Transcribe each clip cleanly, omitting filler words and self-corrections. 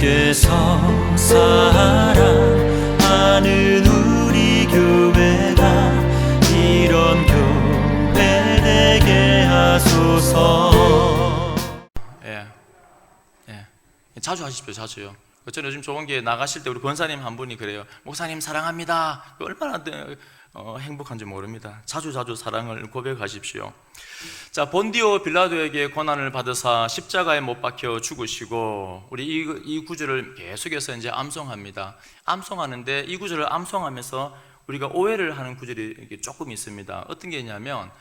주께서 사랑하는 우리 교회가 이런 교회 되게 하소서. 자주 하십시오. 자주요. 저는 요즘 좋은 게 나가실 때 우리 권사님 한 분이 그래요. 목사님 사랑합니다. 얼마나 행복한지 모릅니다. 자주 사랑을 고백하십시오. 자, 본디오 빌라도에게 고난을 받으사 십자가에 못 박혀 죽으시고, 우리 이 구절을 계속해서 이제 암송합니다. 암송하는데 이 구절을 암송하면서 우리가 오해를 하는 구절이 조금 있습니다. 어떤 게 있냐면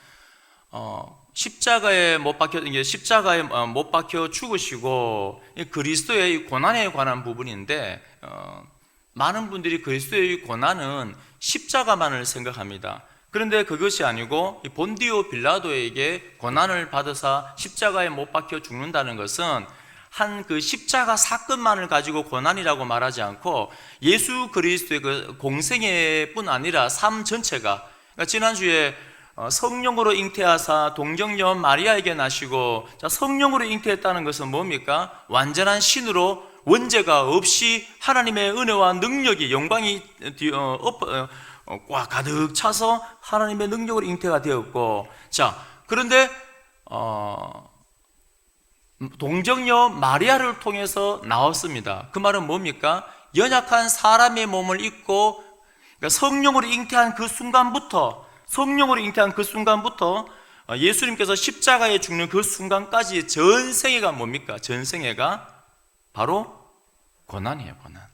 십자가에 못 박혀 죽으시고, 그리스도의 고난에 관한 부분인데, 많은 분들이 그리스도의 고난은 십자가만을 생각합니다. 그런데 그것이 아니고 본디오 빌라도에게 고난을 받아서 십자가에 못 박혀 죽는다는 것은 한 그 십자가 사건만을 가지고 고난이라고 말하지 않고 예수 그리스도의 그 공생애 뿐 아니라 삶 전체가, 그러니까 지난주에 성령으로 잉태하사 동정녀 마리아에게 나시고, 자, 성령으로 잉태했다는 것은 뭡니까? 완전한 신으로 원죄가 없이 하나님의 은혜와 능력이, 영광이 꽉 가득 차서 하나님의 능력으로 잉태가 되었고, 자, 그런데 동정녀 마리아를 통해서 나왔습니다. 그 말은 뭡니까? 연약한 사람의 몸을 입고, 그러니까 성령으로 잉태한 그 순간부터 예수님께서 십자가에 죽는 그 순간까지 전생애가 뭡니까? 전생애가 바로 고난이에요. 고난.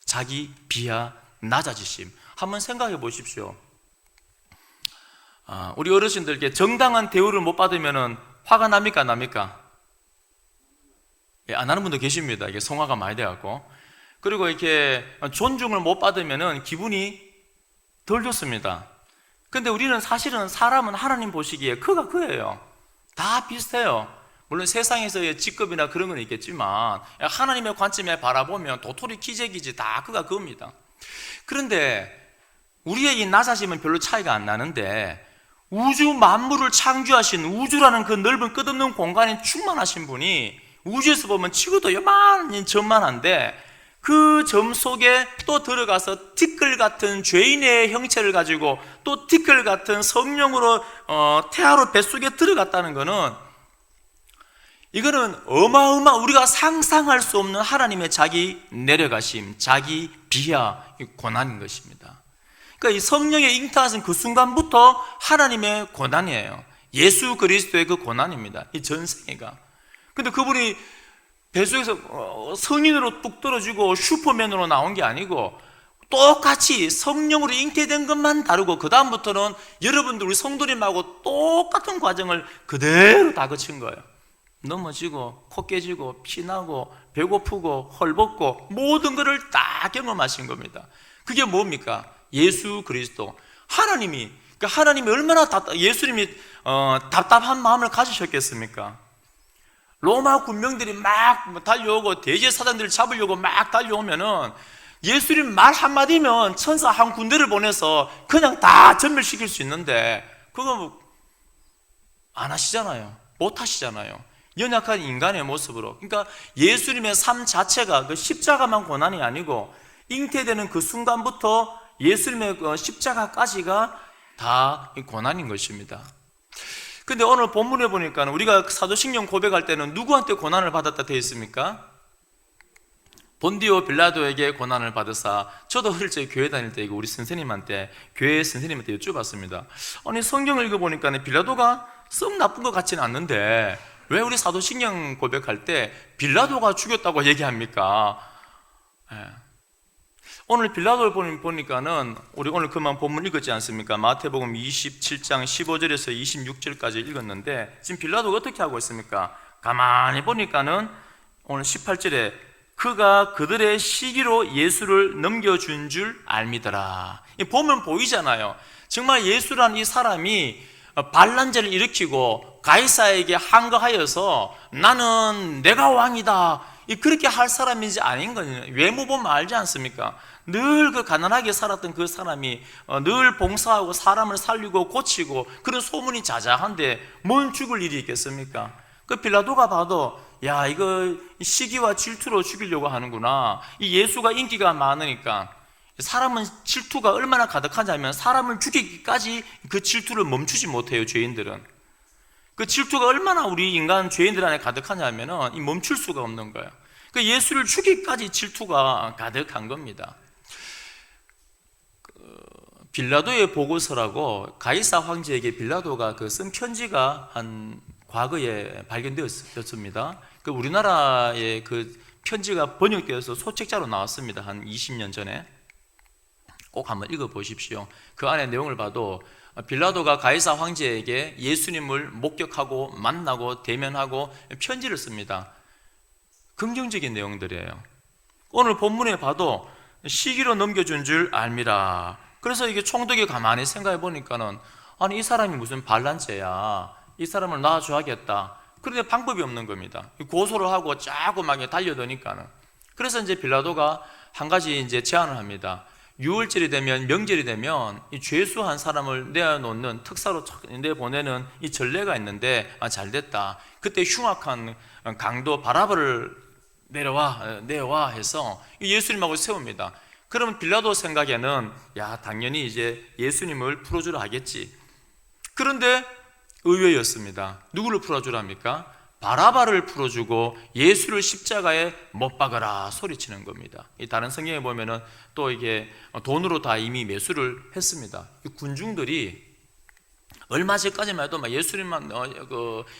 자기 비하, 낮아지심. 한번 생각해 보십시오. 우리 어르신들께 정당한 대우를 못 받으면 화가 납니까? 안 납니까? 안 하는 분도 계십니다. 이게 성화가 많이 돼갖고. 그리고 이렇게 존중을 못 받으면 기분이 덜 좋습니다. 근데 우리는 사실은 사람은 하나님 보시기에 그가 그예요. 다 비슷해요. 물론 세상에서의 직급이나 그런 건 있겠지만 하나님의 관점에 바라보면 도토리 키재기지 다 그가 그겁니다. 그런데 우리의 이 낮아짐은 별로 차이가 안 나는데, 우주 만물을 창조하신, 우주라는 그 넓은 끝없는 공간에 충만하신 분이 우주에서 보면 지구도 요만한 점만한데 그 점 속에 또 들어가서 티끌 같은 죄인의 형체를 가지고 또 티끌 같은 성령으로 태아로 뱃속에 들어갔다는 것은, 이거는 우리가 상상할 수 없는 하나님의 자기 내려가심, 자기 비하, 고난인 것입니다. 그러니까 이 성령의 잉태하신 그 순간부터 하나님의 고난이에요. 예수 그리스도의 그 고난입니다. 이 전생애가. 근데 그분이 뱃속에서 성인으로 뚝 떨어지고 슈퍼맨으로 나온 게 아니고 똑같이 성령으로 잉태된 것만 다르고, 그 다음부터는 여러분들 우리 성도님하고 똑같은 과정을 그대로 다 거친 거예요. 넘어지고 코 깨지고 피나고 배고프고 헐벗고 모든 것을 다 경험하신 겁니다. 그게 뭡니까? 예수 그리스도. 그러니까 하나님이 얼마나 예수님이 답답한 마음을 가지셨겠습니까? 로마 군병들이 막 달려오고 대제사장들을 잡으려고 막 달려오면은 예수님 말 한마디면 천사 한 군대를 보내서 그냥 다 전멸시킬 수 있는데 그거 안 하시잖아요. 못 하시잖아요. 연약한 인간의 모습으로. 그러니까 예수님의 삶 자체가 그 십자가만 고난이 아니고 잉태되는 그 순간부터 예수님의 그 십자가까지가 다 고난인 것입니다. 근데 오늘 본문에 보니까 우리가 사도신경 고백할 때는 누구한테 고난을 받았다 되어 있습니까? 본디오 빌라도에게 고난을 받으사. 저도 어릴 때 교회 다닐 때 우리 선생님한테, 교회 선생님한테 여쭤봤습니다. 아니 성경을 읽어보니까 빌라도가 썩 나쁜 것 같지는 않는데 왜 우리 사도신경 고백할 때 빌라도가 죽였다고 얘기합니까? 오늘 빌라도를 보니까는 우리 오늘 그만 본문 읽었지 않습니까? 마태복음 27장 15절에서 26절까지 읽었는데 지금 빌라도가 어떻게 하고 있습니까? 가만히 보니까는 오늘 18절에 그가 그들의 시기로 예수를 넘겨준 줄 알미더라. 보면 보이잖아요. 정말 예수란 이 사람이 반란죄를 일으키고 가이사에게 항거하여서 나는 내가 왕이다, 그렇게 할 사람인지 아닌 거냐. 외모 보면 알지 않습니까? 늘 그 가난하게 살았던 그 사람이 늘 봉사하고 사람을 살리고 고치고 그런 소문이 자자한데 뭔 죽을 일이 있겠습니까? 그 빌라도가 봐도 야, 이거 시기와 질투로 죽이려고 하는구나. 이 예수가 인기가 많으니까. 사람은 질투가 얼마나 가득하냐면 사람을 죽이기까지 그 질투를 멈추지 못해요, 죄인들은. 그 질투가 얼마나 우리 인간 죄인들 안에 가득하냐면 멈출 수가 없는 거예요. 그 예수를 죽이기까지 질투가 가득한 겁니다. 빌라도의 보고서라고 가이사 황제에게 빌라도가 쓴 편지가 한 과거에 발견되었습니다. 그 우리나라에 그 편지가 번역되어서 소책자로 나왔습니다. 한 20년 전에. 꼭 한번 읽어보십시오. 그 안에 내용을 봐도 빌라도가 가이사 황제에게 예수님을 목격하고 만나고 대면하고 편지를 씁니다. 긍정적인 내용들이에요. 오늘 본문에 봐도 시기로 넘겨준 줄 알미라. 그래서 이게 총독이 가만히 생각해 보니까는 아니 이 사람이 무슨 반란죄야. 이 사람을 놔줘야겠다. 그런데 방법이 없는 겁니다. 고소를 하고 짜고 막 달려드니까는. 그래서 이제 빌라도가 한 가지 이제 제안을 합니다. 6월절이 되면 명절이 되면 이 죄수한 사람을 내어놓는 특사로 내보내는 이 전례가 있는데 잘 됐다. 그때 흉악한 강도 바라바를 내와 해서 예수님하고 세웁니다. 그러면 빌라도 생각에는 야 당연히 이제 예수님을 풀어주라 하겠지. 그런데 의외였습니다. 누구를 풀어주랍니까? 바라바를 풀어주고 예수를 십자가에 못 박아라 소리치는 겁니다. 이 다른 성경에 보면은 또 이게 돈으로 다 이미 매수를 했습니다. 이 군중들이 얼마 전까지만 해도 막 예수님만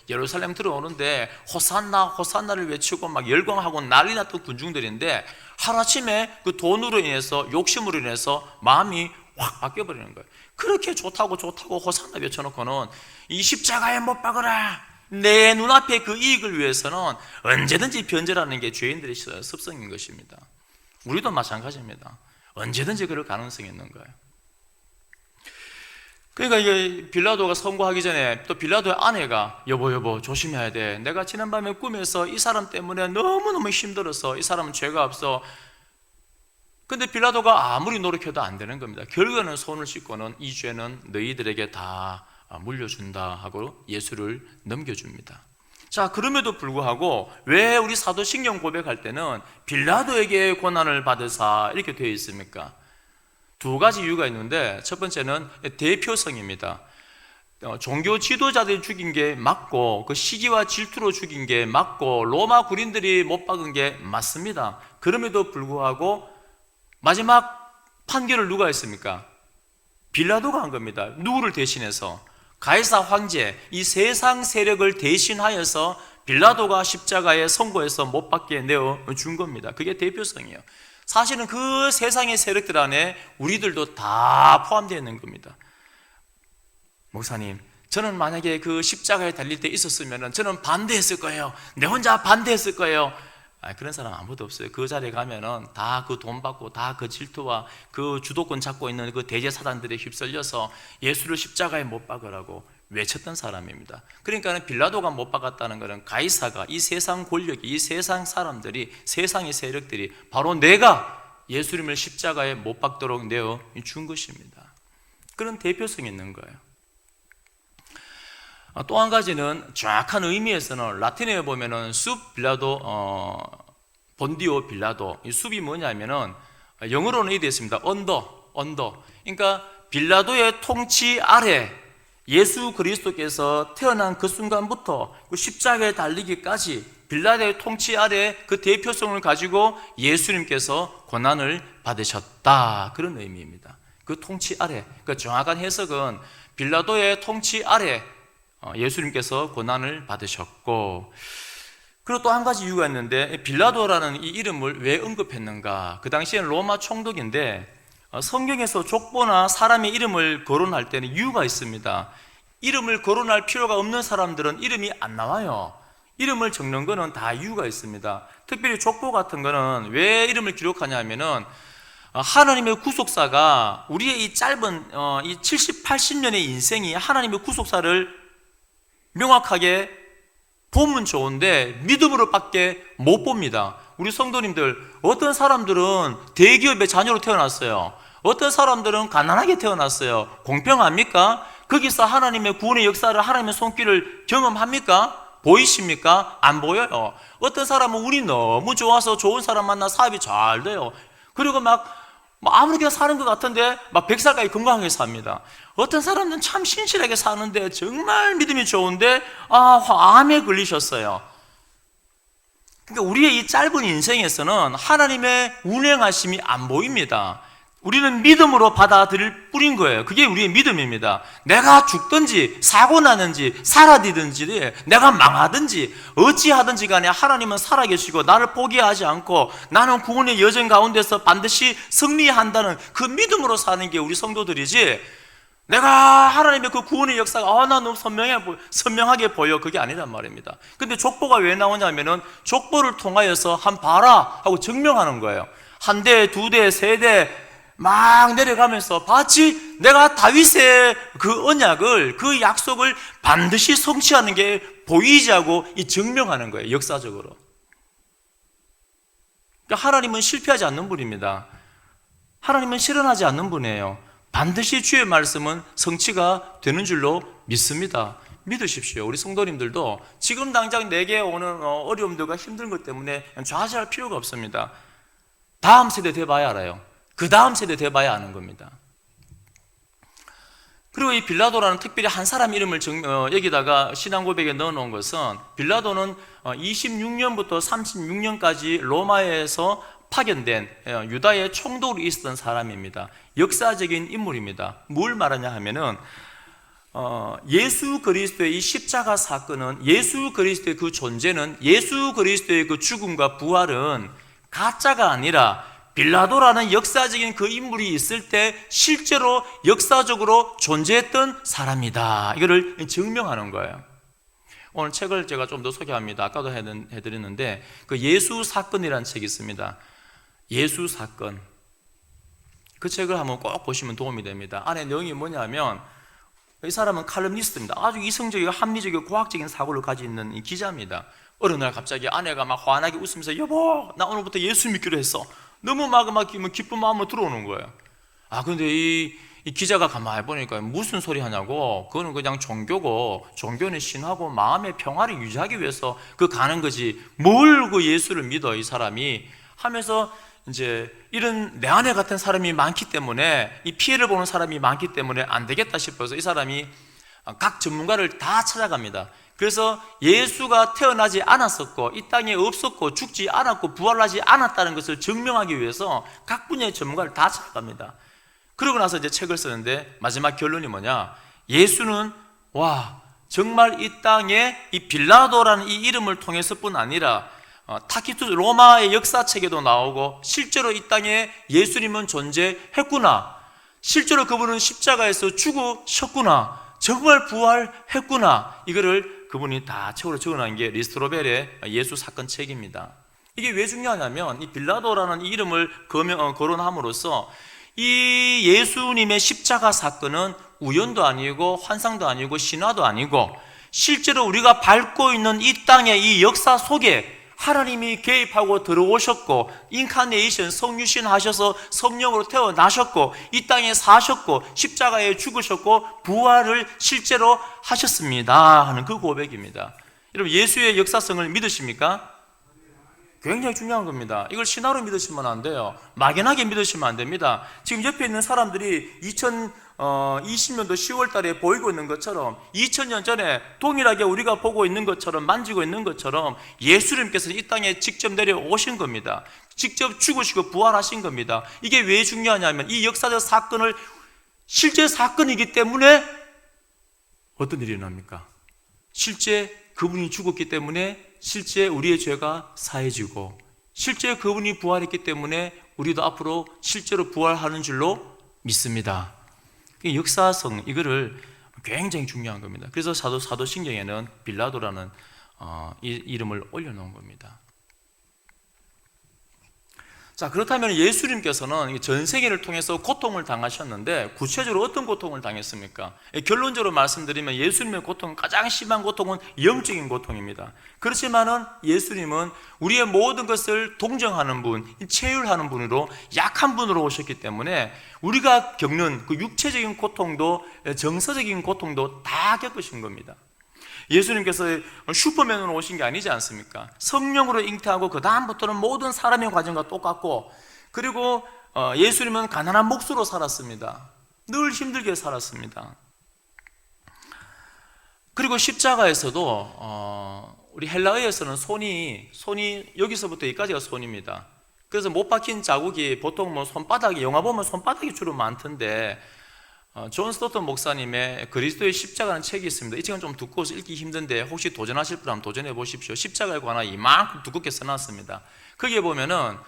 예루살렘 들어오는데 호산나 호산나를 외치고 막 열광하고 난리 났던 군중들인데 하루아침에 그 돈으로 인해서 욕심으로 인해서 마음이 확 바뀌어버리는 거예요. 그렇게 좋다고 호산나 외쳐놓고는 이 십자가에 못 박아라, 내 눈앞에 그 이익을 위해서는 언제든지 변절하는 게 죄인들의 습성인 것입니다. 우리도 마찬가지입니다. 언제든지 그럴 가능성이 있는 거예요. 그러니까 이게 빌라도가 선고하기 전에 또 빌라도의 아내가 여보 조심해야 돼. 내가 지난밤에 꿈에서 이 사람 때문에 너무너무 힘들어서, 이 사람은 죄가 없어. 근데 빌라도가 아무리 노력해도 안 되는 겁니다. 결국에는 손을 씻고는 이 죄는 너희들에게 다 물려준다 하고 예수를 넘겨줍니다. 자, 그럼에도 불구하고 왜 우리 사도신경 고백할 때는 빌라도에게 고난을 받으사 이렇게 되어 있습니까? 두 가지 이유가 있는데, 첫 번째는 대표성입니다. 종교 지도자들이 죽인 게 맞고, 그 시기와 질투로 죽인 게 맞고, 로마 군인들이 못 박은 게 맞습니다. 그럼에도 불구하고 마지막 판결을 누가 했습니까? 빌라도가 한 겁니다. 누구를 대신해서? 가이사 황제, 이 세상 세력을 대신하여서 빌라도가 십자가에 선고해서 못 박게 내어준 겁니다. 그게 대표성이에요. 사실은 그 세상의 세력들 안에 우리들도 다 포함되어 있는 겁니다. 목사님, 저는 만약에 그 십자가에 달릴 때 있었으면 저는 반대했을 거예요. 내 혼자 반대했을 거예요. 그런 사람 아무도 없어요. 그 자리에 가면은 다 그 돈 받고 다 그 질투와 그 주도권 잡고 있는 그 대제사단들에 휩쓸려서 예수를 십자가에 못 박으라고 외쳤던 사람입니다. 그러니까 빌라도가 못 박았다는 것은 가이사가, 이 세상 권력이, 이 세상 사람들이, 세상의 세력들이 바로 내가 예수님을 십자가에 못 박도록 내어 준 것입니다. 그런 대표성이 있는 거예요. 또 한 가지는 정확한 의미에서는 라틴어에 보면은 숲 빌라도, 본디오 빌라도. 이 숲이 뭐냐면은 영어로는 이렇게 되어 있습니다. 언더. 그러니까 빌라도의 통치 아래 예수 그리스도께서 태어난 그 순간부터 그 십자가에 달리기까지 빌라도의 통치 아래 그 대표성을 가지고 예수님께서 고난을 받으셨다. 그런 의미입니다. 그 통치 아래. 그 정확한 해석은 빌라도의 통치 아래 예수님께서 고난을 받으셨고, 그리고 또 한 가지 이유가 있는데, 빌라도라는 이 이름을 왜 언급했는가? 그 당시에는 로마 총독인데 성경에서 족보나 사람의 이름을 거론할 때는 이유가 있습니다. 이름을 거론할 필요가 없는 사람들은 이름이 안 나와요. 이름을 적는 거는 다 이유가 있습니다. 특별히 족보 같은 거는 왜 이름을 기록하냐면은 하나님의 구속사가 우리의 이 짧은 이 70, 80년의 인생이 하나님의 구속사를 명확하게 보면 좋은데 믿음으로밖에 못 봅니다. 우리 성도님들, 어떤 사람들은 대기업의 자녀로 태어났어요. 어떤 사람들은 가난하게 태어났어요. 공평합니까? 거기서 하나님의 구원의 역사를, 하나님의 손길을 경험합니까? 보이십니까? 안 보여요. 어떤 사람은 운이 너무 좋아서 좋은 사람 만나 사업이 잘 돼요. 그리고 막 아무렇게나 사는 것 같은데 막 100살까지 건강하게 삽니다. 어떤 사람은 참 신실하게 사는데 정말 믿음이 좋은데 암에 걸리셨어요. 그러니까 우리의 이 짧은 인생에서는 하나님의 운행하심이 안 보입니다. 우리는 믿음으로 받아들일 뿐인 거예요. 그게 우리의 믿음입니다. 내가 죽든지 사고 나는지 사라지든지 내가 망하든지 어찌하든지 간에 하나님은 살아계시고 나를 포기하지 않고 나는 구원의 여정 가운데서 반드시 승리한다는 그 믿음으로 사는 게 우리 성도들이지, 내가 하나님의 그 구원의 역사가 나 너무 선명하게 보여, 그게 아니란 말입니다. 근데 족보가 왜 나오냐면은 족보를 통하여서 한 봐라 하고 증명하는 거예요. 한 대, 두 대, 세 대 막 내려가면서 봤지? 내가 다윗의 그 언약을, 그 약속을 반드시 성취하는 게 보이지 하고 이 증명하는 거예요, 역사적으로. 그러니까 하나님은 실패하지 않는 분입니다. 하나님은 실현하지 않는 분이에요. 반드시 주의 말씀은 성취가 되는 줄로 믿습니다. 믿으십시오. 우리 성도님들도 지금 당장 내게 오는 어려움들과 힘든 것 때문에 좌절할 필요가 없습니다. 다음 세대 돼봐야 알아요. 그 다음 세대 돼봐야 아는 겁니다. 그리고 이 빌라도라는 특별히 한 사람 이름을 여기다가 신앙 고백에 넣어놓은 것은, 빌라도는 26년부터 36년까지 로마에서 파견된 유다의 총독으로 있었던 사람입니다. 역사적인 인물입니다. 뭘 말하냐 하면은 예수 그리스도의 이 십자가 사건은, 예수 그리스도의 그 존재는, 예수 그리스도의 그 죽음과 부활은 가짜가 아니라 빌라도라는 역사적인 그 인물이 있을 때 실제로 역사적으로 존재했던 사람이다. 이거를 증명하는 거예요. 오늘 책을 제가 좀 더 소개합니다. 아까도 해드렸는데 그 예수 사건이라는 책이 있습니다. 예수 사건. 그 책을 한번 꼭 보시면 도움이 됩니다. 안에 내용이 뭐냐면, 이 사람은 칼럼니스트입니다. 아주 이성적이고 합리적이고 과학적인 사고를 가지고 있는 이 기자입니다. 어느 날 갑자기 아내가 막 환하게 웃으면서, 여보, 나 오늘부터 예수 믿기로 했어. 너무 막 기쁜 마음으로 들어오는 거예요. 근데 이 기자가 가만히 보니까 무슨 소리 하냐고, 그거는 그냥 종교고, 종교는 신하고 마음의 평화를 유지하기 위해서 그 가는 거지, 뭘 그 예수를 믿어 이 사람이 하면서, 이제 이런 내 아내 같은 사람이 많기 때문에, 이 피해를 보는 사람이 많기 때문에 안 되겠다 싶어서 이 사람이 각 전문가를 다 찾아갑니다. 그래서 예수가 태어나지 않았었고 이 땅에 없었고 죽지 않았고 부활하지 않았다는 것을 증명하기 위해서 각 분야의 전문가를 다 찾아갑니다. 그러고 나서 이제 책을 쓰는데 마지막 결론이 뭐냐, 예수는 정말 이 땅에 이 빌라도라는 이 이름을 통해서뿐 아니라 타키투스 로마의 역사책에도 나오고 실제로 이 땅에 예수님은 존재했구나, 실제로 그분은 십자가에서 죽으셨구나, 정말 부활했구나, 이거를 그분이 다 책으로 적어놓은 게 리스트로벨의 예수 사건 책입니다. 이게 왜 중요하냐면, 이 빌라도라는 이 이름을 거론함으로써 이 예수님의 십자가 사건은 우연도 아니고 환상도 아니고 신화도 아니고 실제로 우리가 밟고 있는 이 땅의 이 역사 속에 하나님이 개입하고 들어오셨고, 인카네이션, 성유신 하셔서 성령으로 태어나셨고, 이 땅에 사셨고, 십자가에 죽으셨고, 부활을 실제로 하셨습니다 하는 그 고백입니다. 여러분, 예수의 역사성을 믿으십니까? 굉장히 중요한 겁니다. 이걸 신화로 믿으시면 안 돼요. 막연하게 믿으시면 안 됩니다. 지금 옆에 있는 사람들이 2020년도 10월 달에 보이고 있는 것처럼, 2000년 전에 동일하게 우리가 보고 있는 것처럼, 만지고 있는 것처럼 예수님께서 이 땅에 직접 내려오신 겁니다. 직접 죽으시고 부활하신 겁니다. 이게 왜 중요하냐면, 이 역사적 사건을 실제 사건이기 때문에 어떤 일이 일어납니까? 실제 그분이 죽었기 때문에 실제 우리의 죄가 사해지고, 실제 그분이 부활했기 때문에 우리도 앞으로 실제로 부활하는 줄로 믿습니다. 역사성, 이거를 굉장히 중요한 겁니다. 그래서 사도신경에는 빌라도라는 이 이름을 올려놓은 겁니다. 자, 그렇다면 예수님께서는 전 세계를 통해서 고통을 당하셨는데 구체적으로 어떤 고통을 당했습니까? 결론적으로 말씀드리면 예수님의 고통은, 가장 심한 고통은 영적인 고통입니다. 그렇지만은 예수님은 우리의 모든 것을 동정하는 분, 체휼하는 분으로, 약한 분으로 오셨기 때문에 우리가 겪는 그 육체적인 고통도 정서적인 고통도 다 겪으신 겁니다. 예수님께서 슈퍼맨으로 오신 게 아니지 않습니까? 성령으로 잉태하고 그 다음부터는 모든 사람의 과정과 똑같고, 그리고 예수님은 가난한 목수로 살았습니다. 늘 힘들게 살았습니다. 그리고 십자가에서도 우리 헬라어에서는 손이 여기서부터 여기까지가 손입니다. 그래서 못 박힌 자국이 보통 뭐 손바닥이, 영화 보면 손바닥이 주로 많던데, 존 스토턴 목사님의 그리스도의 십자가라는 책이 있습니다. 이 책은 좀 두꺼워서 읽기 힘든데 혹시 도전하실 분이라면 도전해 보십시오. 십자가에 관한 이만큼 두껍게 써놨습니다. 거기에 보면은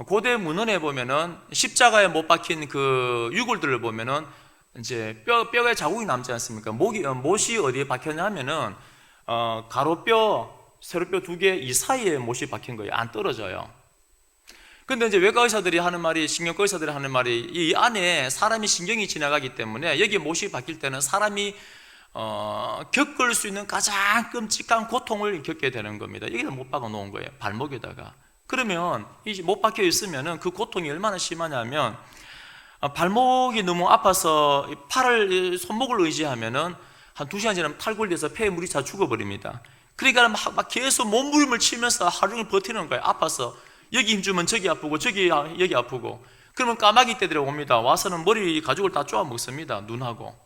고대 문헌에 보면은 십자가에 못 박힌 그 유골들을 보면은 이제 뼈에 자국이 남지 않습니까? 못이 어디에 박혔냐 하면은 가로뼈, 세로뼈 2개 이 사이에 못이 박힌 거예요. 안 떨어져요. 근데 이제 외과 의사들이 하는 말이, 신경과 의사들이 하는 말이, 이 안에 사람이 신경이 지나가기 때문에 여기 못이 박힐 때는 사람이 겪을 수 있는 가장 끔찍한 고통을 겪게 되는 겁니다. 여기다 못 박아 놓은 거예요. 발목에다가. 그러면 이 못 박혀 있으면은 그 고통이 얼마나 심하냐면, 발목이 너무 아파서 손목을 의지하면은 한 2시간 지나면 탈골돼서 폐에 물이 차 죽어버립니다. 그러니까 막 계속 몸부림을 치면서 하루 종일 버티는 거예요. 아파서. 여기 힘주면 저기 아프고 여기 아프고. 그러면 까마귀 떼들이 옵니다. 와서는 머리 가죽을 다 쪼아 먹습니다. 눈하고.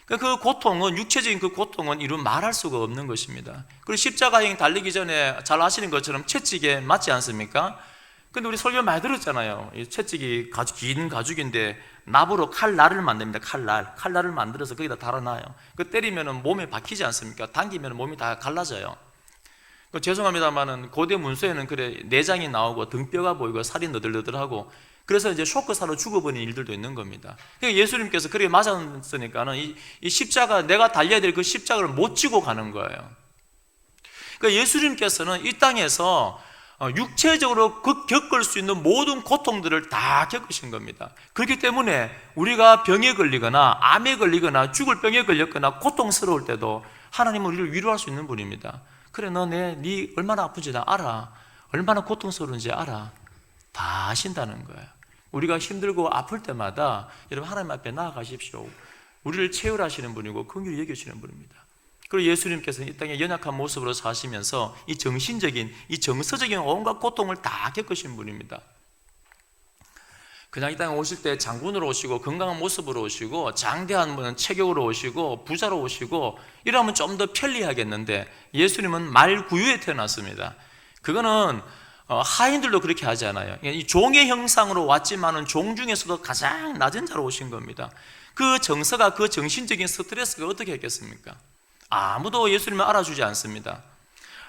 그 고통은, 육체적인 그 고통은 이루 말할 수가 없는 것입니다. 그리고 십자가행 달리기 전에 잘 아시는 것처럼 채찍에 맞지 않습니까? 근데 우리 설교 많이 들었잖아요. 이 채찍이 긴 가죽인데 납으로 칼날을 만듭니다. 칼날을 만들어서 거기다 달아놔요. 그 때리면 몸에 박히지 않습니까? 당기면 몸이 다 갈라져요. 죄송합니다만은 고대 문서에는 그래 내장이 나오고 등뼈가 보이고 살이 너덜너덜하고, 그래서 이제 쇼크사로 죽어버린 일들도 있는 겁니다. 그러니까 예수님께서 그렇게 맞았으니까는 이 십자가, 내가 달려야 될 그 십자가를 못 지고 가는 거예요. 그러니까 예수님께서는 이 땅에서 육체적으로 겪을 수 있는 모든 고통들을 다 겪으신 겁니다. 그렇기 때문에 우리가 병에 걸리거나 암에 걸리거나 죽을 병에 걸렸거나 고통스러울 때도 하나님은 우리를 위로할 수 있는 분입니다. 그래, 네 얼마나 아픈지 나 알아. 얼마나 고통스러운지 알아. 다 아신다는 거예요. 우리가 힘들고 아플 때마다 여러분 하나님 앞에 나아가십시오. 우리를 채울하시는 분이고 긍휼히 여기시는 분입니다. 그리고 예수님께서는 이 땅에 연약한 모습으로 사시면서 이 정신적인, 이 정서적인 온갖 고통을 다 겪으신 분입니다. 그냥 이 땅에 오실 때 장군으로 오시고 건강한 모습으로 오시고 장대한 체격으로 오시고 부자로 오시고 이러면 좀 더 편리하겠는데, 예수님은 말구유에 태어났습니다. 그거는 하인들도 그렇게 하지 않아요. 이 종의 형상으로 왔지만은 종 중에서도 가장 낮은 자로 오신 겁니다. 그 정서가, 그 정신적인 스트레스가 어떻게 했겠습니까? 아무도 예수님을 알아주지 않습니다.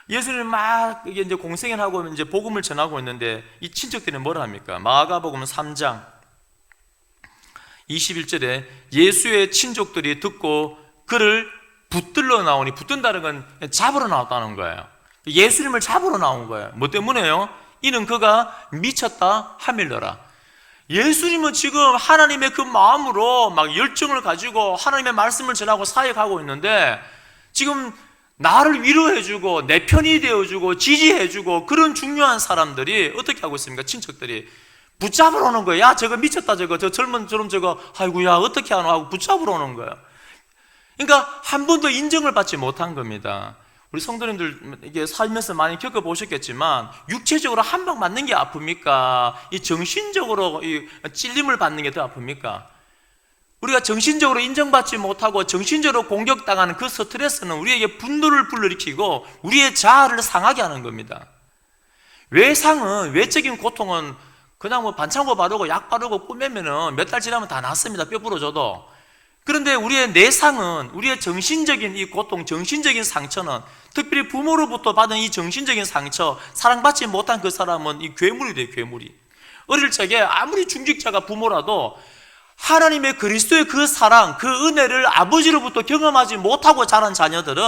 예수님 막 이게 이제 공생을 하고 이제 복음을 전하고 있는데 이 친척들이 뭐라 합니까? 마가복음 3장 21절에 예수의 친족들이 듣고 그를 붙들러 나오니, 붙든다는 건 잡으러 나왔다는 거예요. 예수님을 잡으러 나온 거예요. 뭐 때문에요? 이는 그가 미쳤다 하밀더라. 예수님은 지금 하나님의 그 마음으로 막 열정을 가지고 하나님의 말씀을 전하고 사역하고 있는데, 지금 나를 위로해주고 내 편이 되어주고 지지해주고 그런 중요한 사람들이 어떻게 하고 있습니까? 친척들이 붙잡으러 오는 거예요. 야, 저거 미쳤다, 저 젊은 저놈 저거, 아이고야 어떻게 하노 하고 붙잡으러 오는 거예요. 그러니까 한 번도 인정을 받지 못한 겁니다. 우리 성도님들 이게 살면서 많이 겪어보셨겠지만, 육체적으로 한 방 맞는 게 아픕니까? 이 정신적으로 이 찔림을 받는 게 더 아픕니까? 우리가 정신적으로 인정받지 못하고 정신적으로 공격당하는 그 스트레스는 우리에게 분노를 불러일으키고 우리의 자아를 상하게 하는 겁니다. 외적인 고통은 그냥 뭐 반창고 바르고 약 바르고 꾸매면은 몇 달 지나면 다 낫습니다. 뼈 부러져도. 그런데 우리의 내상은, 우리의 정신적인 이 고통, 정신적인 상처는, 특별히 부모로부터 받은 이 정신적인 상처, 사랑받지 못한 그 사람은 이 괴물이 돼요, 괴물이. 어릴 적에 아무리 중직자가 부모라도 하나님의 그리스도의 그 사랑, 그 은혜를 아버지로부터 경험하지 못하고 자란 자녀들은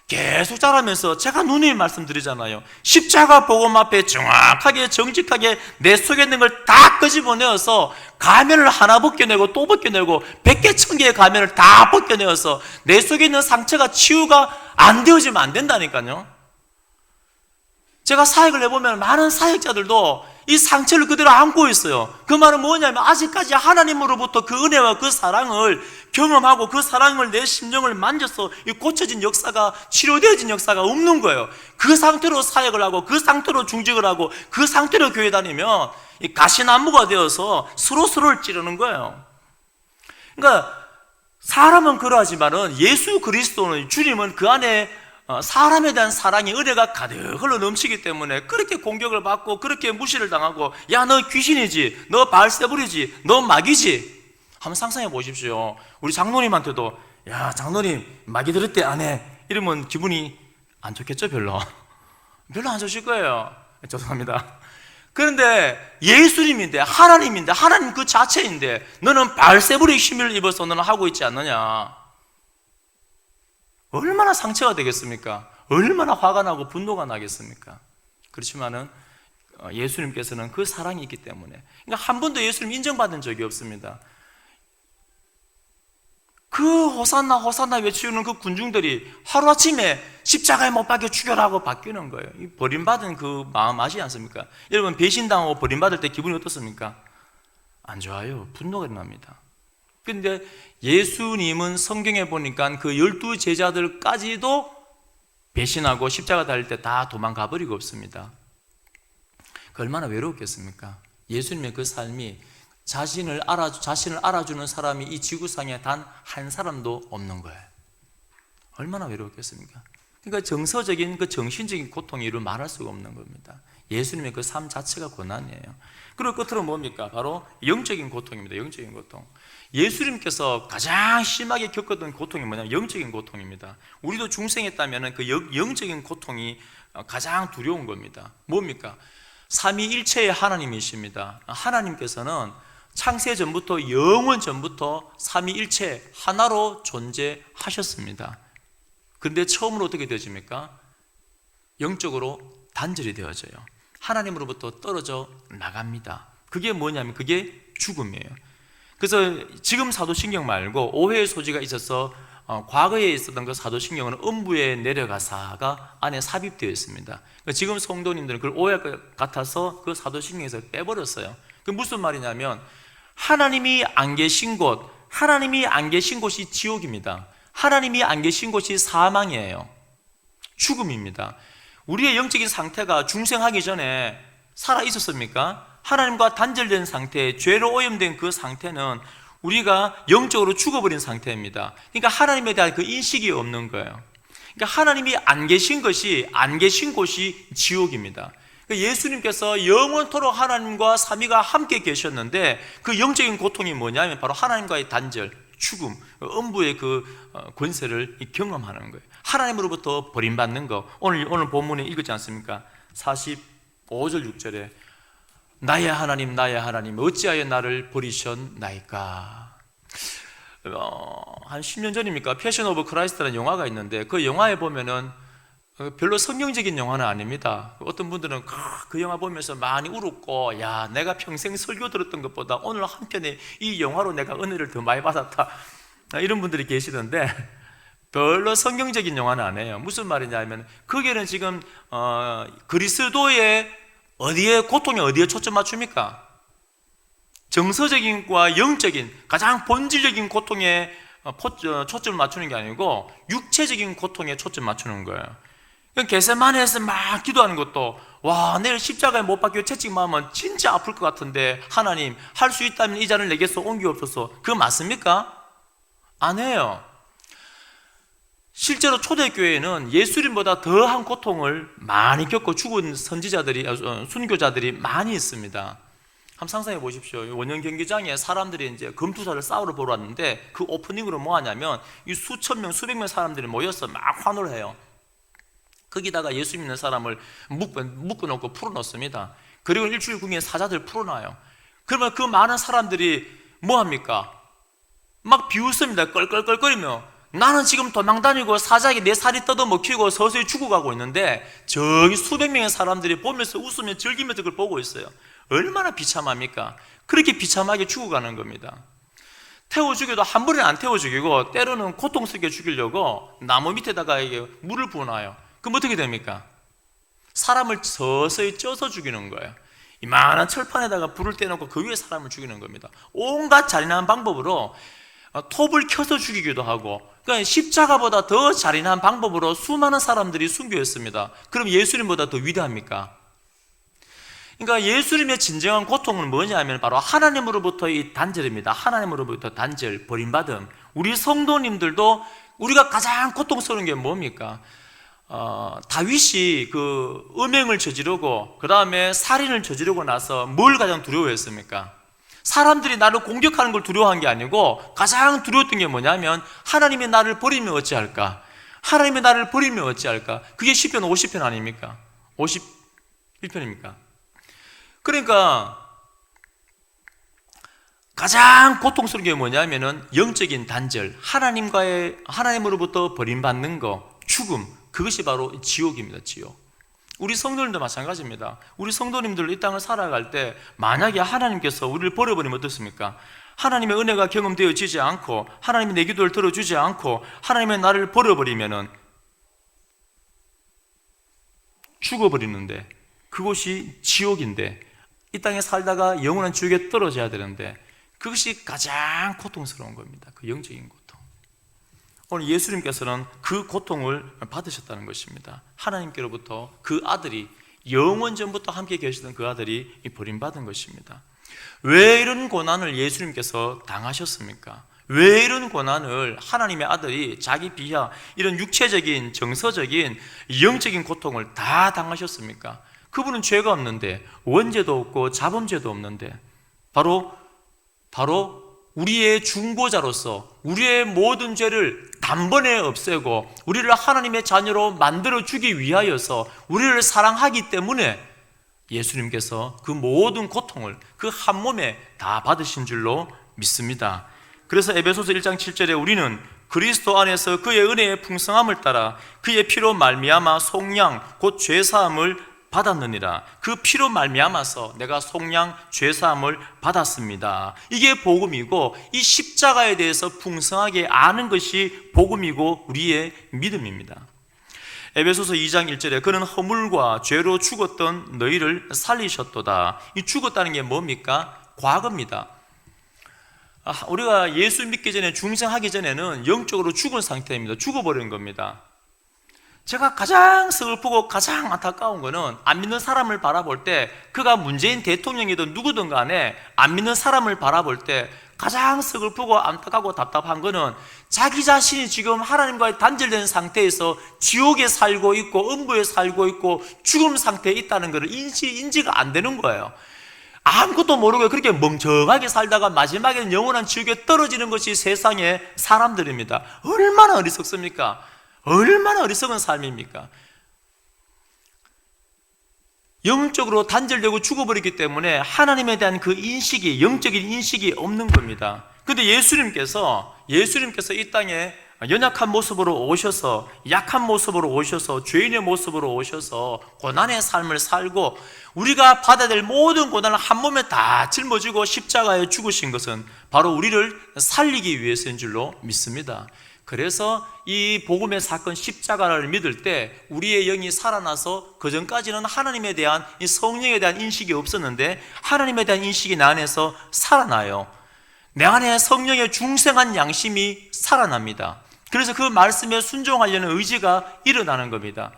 계속 자라면서, 제가 누누이 말씀드리잖아요. 십자가 복음 앞에 정확하게 정직하게 내 속에 있는 걸 다 끄집어내어서 가면을 하나 벗겨내고 또 벗겨내고 100개 1000개의 가면을 다 벗겨내어서 내 속에 있는 상처가 치유가 안 되어지면 안 된다니까요. 제가 사역을 해보면 많은 사역자들도 이 상처를 그대로 안고 있어요. 그 말은 뭐냐면 아직까지 하나님으로부터 그 은혜와 그 사랑을 경험하고 그 사랑을 내 심령을 만져서 이 고쳐진 역사가, 치료되어진 역사가 없는 거예요. 그 상태로 사역을 하고 그 상태로 중직을 하고 그 상태로 교회 다니면 이 가시나무가 되어서 서로를 찌르는 거예요. 그러니까 사람은 그러하지만은 예수 그리스도는, 주님은 그 안에 사람에 대한 사랑의 은혜가 가득 흘러 넘치기 때문에 그렇게 공격을 받고 그렇게 무시를 당하고, 야, 너 귀신이지, 너 바알세불이지, 너 마귀지. 한번 상상해 보십시오. 우리 장로님한테도, 야, 장로님 마귀 들었대 안 해, 이러면 기분이 안 좋겠죠? 별로 안 좋으실 거예요. 죄송합니다. 그런데 예수님인데, 하나님인데, 하나님 그 자체인데 너는 바알세불의 힘을 입어서 너는 하고 있지 않느냐. 얼마나 상처가 되겠습니까? 얼마나 화가 나고 분노가 나겠습니까? 그렇지만은 예수님께서는 그 사랑이 있기 때문에, 그러니까 한 번도 예수님 인정받은 적이 없습니다. 그 호산나 호산나 외치는 그 군중들이 하루아침에 십자가에 못 박혀 죽여라고 바뀌는 거예요. 이 버림받은 그 마음 아시지 않습니까? 여러분, 배신당하고 버림받을 때 기분이 어떻습니까? 안 좋아요. 분노가 납니다. 근데 예수님은 성경에 보니까 그 12 제자들까지도 배신하고 십자가 달릴 때 다 도망가 버리고 없습니다. 그 얼마나 외로웠겠습니까? 예수님의 그 삶이 자신을 알아주는 사람이 이 지구상에 단 한 사람도 없는 거예요. 얼마나 외로웠겠습니까? 그러니까 정서적인 그 정신적인 고통이 이루 말할 수가 없는 겁니다. 예수님의 그 삶 자체가 고난이에요. 그리고 끝으로 뭡니까? 바로 영적인 고통입니다. 영적인 고통. 예수님께서 가장 심하게 겪었던 고통이 뭐냐면 영적인 고통입니다. 우리도 중생했다면 그 영적인 고통이 가장 두려운 겁니다. 뭡니까? 삼위일체의 하나님이십니다. 하나님께서는 창세 전부터, 영원 전부터 삼위일체 하나로 존재하셨습니다. 그런데 처음으로 어떻게 되어집니까? 영적으로 단절이 되어져요. 하나님으로부터 떨어져 나갑니다. 그게 뭐냐면 그게 죽음이에요. 그래서 지금 사도신경 말고 오해의 소지가 있어서 과거에 있었던 그 사도신경은 음부에 내려가사가 안에 삽입되어 있습니다. 그러니까 지금 성도님들은 그걸 오해할 것 같아서 그 사도신경에서 빼버렸어요. 그 무슨 말이냐면 하나님이 안 계신 곳, 하나님이 안 계신 곳이 지옥입니다. 하나님이 안 계신 곳이 사망이에요. 죽음입니다. 우리의 영적인 상태가 중생하기 전에 살아 있었습니까? 하나님과 단절된 상태, 죄로 오염된 그 상태는 우리가 영적으로 죽어버린 상태입니다. 그러니까 하나님에 대한 그 인식이 없는 거예요. 그러니까 하나님이 안 계신 곳이 지옥입니다. 예수님께서 영원토록 하나님과 삼위가 함께 계셨는데 그 영적인 고통이 뭐냐면 바로 하나님과의 단절, 죽음, 음부의 그 권세를 경험하는 거예요. 하나님으로부터 버림받는 거. 오늘 본문에 읽었지 않습니까? 45절 6절에 나의 하나님 나의 하나님 어찌하여 나를 버리셨나이까. 한 10년 전입니까? 패션 오브 크라이스트라는 영화가 있는데 그 영화에 보면은 별로 성경적인 영화는 아닙니다. 어떤 분들은 그 영화 보면서 많이 울었고, 야, 내가 평생 설교 들었던 것보다 오늘 한편에 이 영화로 내가 은혜를 더 많이 받았다, 이런 분들이 계시던데 별로 성경적인 영화는 아니에요. 무슨 말이냐면 거기에는 지금 그리스도의 고통이 어디에 초점 맞춥니까? 정서적인과 영적인 가장 본질적인 고통에 초점을 맞추는 게 아니고 육체적인 고통에 초점 맞추는 거예요. 겟세마네에서 막 기도하는 것도, 와, 내일 십자가에 못 박혀 채찍맞으면 진짜 아플 것 같은데 하나님 할 수 있다면 이 잔을 내게서 옮기옵소서. 그거 맞습니까? 아니에요. 실제로 초대교회에는 예수님보다 더한 고통을 많이 겪고 죽은 순교자들이 많이 있습니다. 한번 상상해 보십시오. 원형 경기장에 사람들이 이제 금투사를 싸우러 보러 왔는데 그 오프닝으로 뭐 하냐면 이 수천 명, 수백 명 사람들이 모여서 막 환호를 해요. 거기다가 예수 믿는 사람을 묶어놓고 풀어놓습니다. 그리고 일주일 후에 사자들 풀어놔요. 그러면 그 많은 사람들이 뭐 합니까? 막 비웃습니다. 껄껄껄거리며, 나는 지금 도망 다니고 사자에게 내 살이 뜯어먹히고 서서히 죽어가고 있는데 저기 수백 명의 사람들이 보면서 웃으며 즐기면서 그걸 보고 있어요. 얼마나 비참합니까? 그렇게 비참하게 죽어가는 겁니다. 태워 죽여도 한 번에 안 태워 죽이고 때로는 고통스럽게 죽이려고 나무 밑에다가 물을 부어놔요. 그럼 어떻게 됩니까? 사람을 서서히 쪄서 죽이는 거예요. 이만한 철판에다가 불을 떼놓고 그 위에 사람을 죽이는 겁니다. 온갖 잔인한 방법으로 톱을 켜서 죽이기도 하고, 그러니까 십자가보다 더 잔인한 방법으로 수많은 사람들이 순교했습니다. 그럼 예수님보다 더 위대합니까? 그러니까 예수님의 진정한 고통은 뭐냐면 바로 하나님으로부터의 단절입니다. 하나님으로부터 단절, 버림받음. 우리 성도님들도 우리가 가장 고통스러운 게 뭡니까? 다윗이 그 음행을 저지르고 그 다음에 살인을 저지르고 나서 뭘 가장 두려워했습니까? 사람들이 나를 공격하는 걸 두려워한 게 아니고 가장 두려웠던 게 뭐냐면 하나님이 나를 버리면 어찌할까? 하나님이 나를 버리면 어찌할까? 그게 시편 50편 아닙니까? 51편입니까? 그러니까 가장 고통스러운 게 뭐냐면은 영적인 단절, 하나님으로부터 버림받는 거, 죽음, 그것이 바로 지옥입니다. 지옥. 우리 성도님도 마찬가지입니다. 우리 성도님들 이 땅을 살아갈 때 만약에 하나님께서 우리를 버려버리면 어떻습니까? 하나님의 은혜가 경험되어지지 않고 하나님이 내 기도를 들어주지 않고 하나님의 나를 버려버리면은 죽어버리는데, 그곳이 지옥인데 이 땅에 살다가 영원한 지옥에 떨어져야 되는데 그것이 가장 고통스러운 겁니다. 그 영적인 고통. 오늘 예수님께서는 그 고통을 받으셨다는 것입니다. 하나님께로부터 그 아들이, 영원 전부터 함께 계시던 그 아들이 버림받은 것입니다. 왜 이런 고난을 예수님께서 당하셨습니까? 왜 이런 고난을 하나님의 아들이 자기 비하, 이런 육체적인, 정서적인, 영적인 고통을 다 당하셨습니까? 그분은 죄가 없는데, 원죄도 없고 자범죄도 없는데 바로 우리의 중보자로서 우리의 모든 죄를 단번에 없애고 우리를 하나님의 자녀로 만들어주기 위하여서 우리를 사랑하기 때문에 예수님께서 그 모든 고통을 그 한 몸에 다 받으신 줄로 믿습니다. 그래서 에베소서 1장 7절에 우리는 그리스도 안에서 그의 은혜의 풍성함을 따라 그의 피로 말미암아 속량 곧 죄사함을 받았느니라. 그 피로 말미암아서 내가 속량 죄사함을 받았습니다. 이게 복음이고, 이 십자가에 대해서 풍성하게 아는 것이 복음이고 우리의 믿음입니다. 에베소서 2장 1절에 그는 허물과 죄로 죽었던 너희를 살리셨도다. 이 죽었다는 게 뭡니까? 과거입니다. 우리가 예수 믿기 전에, 중생하기 전에는 영적으로 죽은 상태입니다. 죽어버린 겁니다. 제가 가장 슬프고 가장 안타까운 거는 안 믿는 사람을 바라볼 때, 그가 문재인 대통령이든 누구든 간에 안 믿는 사람을 바라볼 때 가장 슬프고 안타깝고 답답한 거는 자기 자신이 지금 하나님과의 단절된 상태에서 지옥에 살고 있고 음부에 살고 있고 죽음 상태에 있다는 것을 인지가 안 되는 거예요. 아무것도 모르고 그렇게 멍청하게 살다가 마지막에는 영원한 지옥에 떨어지는 것이 세상의 사람들입니다. 얼마나 어리석습니까? 얼마나 어리석은 삶입니까? 영적으로 단절되고 죽어버리기 때문에 하나님에 대한 그 인식이, 영적인 인식이 없는 겁니다. 그런데 예수님께서 이 땅에 연약한 모습으로 오셔서, 약한 모습으로 오셔서, 죄인의 모습으로 오셔서 고난의 삶을 살고 우리가 받아야 될 모든 고난을 한 몸에 다 짊어지고 십자가에 죽으신 것은 바로 우리를 살리기 위해서인 줄로 믿습니다. 그래서 이 복음의 사건, 십자가를 믿을 때 우리의 영이 살아나서 그전까지는 하나님에 대한, 이 성령에 대한 인식이 없었는데 하나님에 대한 인식이 내 안에서 살아나요. 내 안에 성령의 중생한 양심이 살아납니다. 그래서 그 말씀에 순종하려는 의지가 일어나는 겁니다.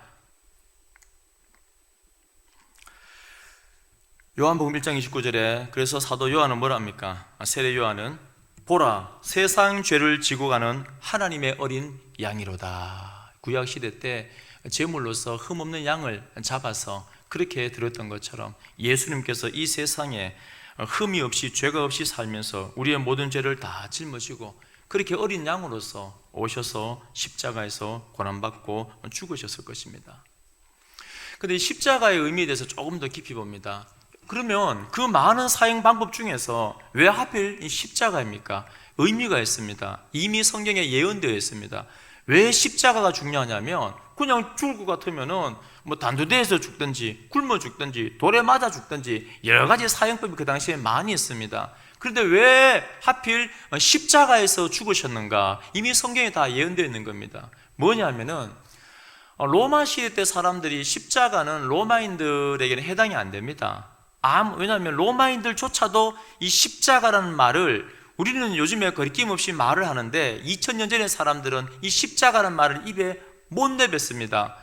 요한복음 1장 29절에 그래서 사도 요한은 뭐라 합니까? 세례 요한은 보라, 세상 죄를 지고 가는 하나님의 어린 양이로다. 구약시대 때 제물로서 흠없는 양을 잡아서 그렇게 드렸던 것처럼 예수님께서 이 세상에 흠이 없이 죄가 없이 살면서 우리의 모든 죄를 다 짊어지고 그렇게 어린 양으로서 오셔서 십자가에서 고난받고 죽으셨을 것입니다. 그런데 이 십자가의 의미에 대해서 조금 더 깊이 봅니다. 그러면 그 많은 사형 방법 중에서 왜 하필 이 십자가입니까? 의미가 있습니다. 이미 성경에 예언되어 있습니다. 왜 십자가가 중요하냐면 그냥 죽을 것 같으면은 뭐 단두대에서 죽든지 굶어 죽든지 돌에 맞아 죽든지 여러 가지 사형법이 그 당시에 많이 있습니다. 그런데 왜 하필 십자가에서 죽으셨는가? 이미 성경에 다 예언되어 있는 겁니다. 뭐냐면은 로마 시대 때 사람들이 십자가는 로마인들에게는 해당이 안 됩니다. 왜냐하면 로마인들조차도 이 십자가라는 말을 우리는 요즘에 거리낌 없이 말을 하는데 2000년 전의 사람들은 이 십자가라는 말을 입에 못 내뱉습니다.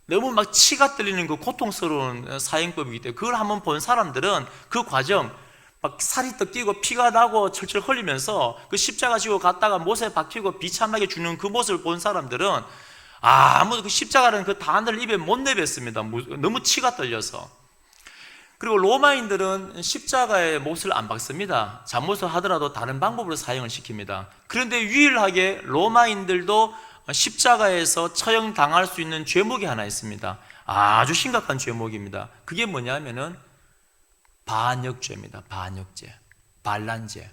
너무 막 치가 떨리는 그 고통스러운 사형법이기 때문에 그걸 한번 본 사람들은 그 과정, 막 살이 떡 뛰고 피가 나고 철철 흘리면서 그 십자가 지고 갔다가 못에 박히고 비참하게 죽는 그 모습을 본 사람들은 아무도 그 십자가라는 그 단어를 입에 못 내뱉습니다. 너무 치가 떨려서. 그리고 로마인들은 십자가에 못을 안 박습니다. 잘못을 하더라도 다른 방법으로 사형을 시킵니다. 그런데 유일하게 로마인들도 십자가에서 처형당할 수 있는 죄목이 하나 있습니다. 아주 심각한 죄목입니다. 그게 뭐냐면은 반역죄입니다. 반역죄, 반란죄.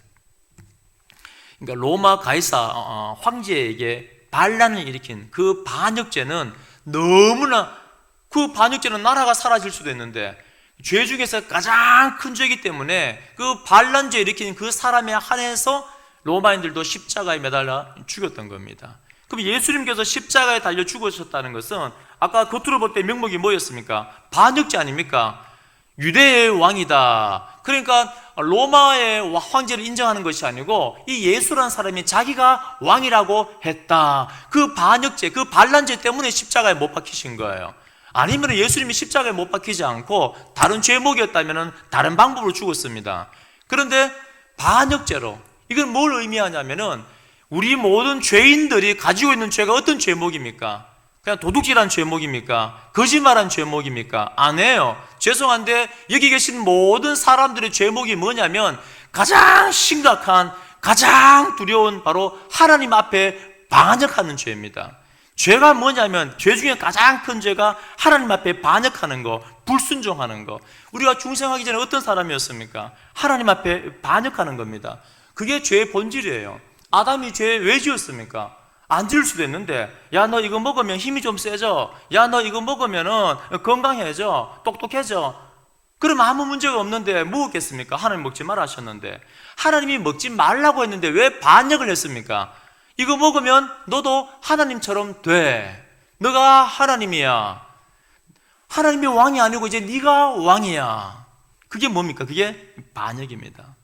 그러니까 로마 가이사 황제에게 반란을 일으킨 그 반역죄는 너무나, 그 반역죄는 나라가 사라질 수도 있는데 죄 중에서 가장 큰 죄이기 때문에 그 반란죄 일으킨 그 사람에 한해서 로마인들도 십자가에 매달려 죽였던 겁니다. 그럼 예수님께서 십자가에 달려 죽으셨다는 것은 아까 겉으로 볼 때 명목이 뭐였습니까? 반역죄 아닙니까? 유대의 왕이다. 그러니까 로마의 황제를 인정하는 것이 아니고 이 예수라는 사람이 자기가 왕이라고 했다. 그 반역죄, 그 반란죄 때문에 십자가에 못 박히신 거예요. 아니면 예수님이 십자가에 못 박히지 않고 다른 죄목이었다면 다른 방법으로 죽었습니다. 그런데 반역죄로, 이건 뭘 의미하냐면은 우리 모든 죄인들이 가지고 있는 죄가 어떤 죄목입니까? 그냥 도둑질한 죄목입니까? 거짓말한 죄목입니까? 아니에요. 죄송한데 여기 계신 모든 사람들의 죄목이 뭐냐면 가장 심각한, 가장 두려운 바로 하나님 앞에 반역하는 죄입니다. 죄가 뭐냐면 죄 중에 가장 큰 죄가 하나님 앞에 반역하는 거, 불순종하는 거. 우리가 중생하기 전에 어떤 사람이었습니까? 하나님 앞에 반역하는 겁니다. 그게 죄의 본질이에요. 아담이 죄 왜 지었습니까? 안 지을 수도 있는데, 야, 너 이거 먹으면 힘이 좀 세져. 야, 너 이거 먹으면은 건강해져. 똑똑해져. 그러면 아무 문제가 없는데 먹었겠습니까? 하나님 먹지 말라 하셨는데. 하나님이 먹지 말라고 했는데 왜 반역을 했습니까? 이거 먹으면 너도 하나님처럼 돼. 너가 하나님이야. 하나님이 왕이 아니고 이제 네가 왕이야. 그게 뭡니까? 그게 반역입니다.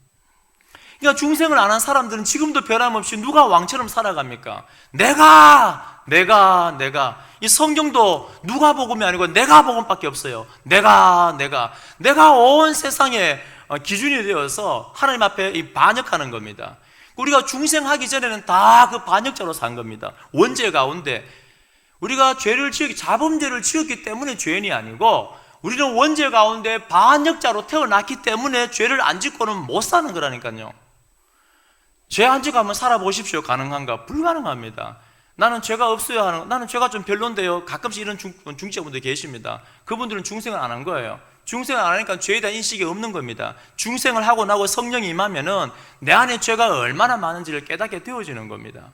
그러니까 중생을 안 한 사람들은 지금도 변함없이 누가 왕처럼 살아갑니까? 내가. 이 성경도 누가복음이 아니고 내가복음밖에 없어요. 내가 온 세상의 기준이 되어서 하나님 앞에 이 반역하는 겁니다. 우리가 중생하기 전에는 다 그 반역자로 산 겁니다. 원죄 가운데 우리가 자범죄를 지었기 때문에 죄인이 아니고 우리는 원죄 가운데 반역자로 태어났기 때문에 죄를 안 짓고는 못 사는 거라니까요. 죄 안 짓고 한번 살아보십시오. 가능한가? 불가능합니다. 나는 죄가 없어요 하는, 나는 죄가 좀 별론데요. 가끔씩 이런 중직자분들 계십니다. 그분들은 중생을 안 한 거예요. 중생을 안 하니까 죄에 대한 인식이 없는 겁니다. 중생을 하고 나고 성령이 임하면은 내 안에 죄가 얼마나 많은지를 깨닫게 되어지는 겁니다.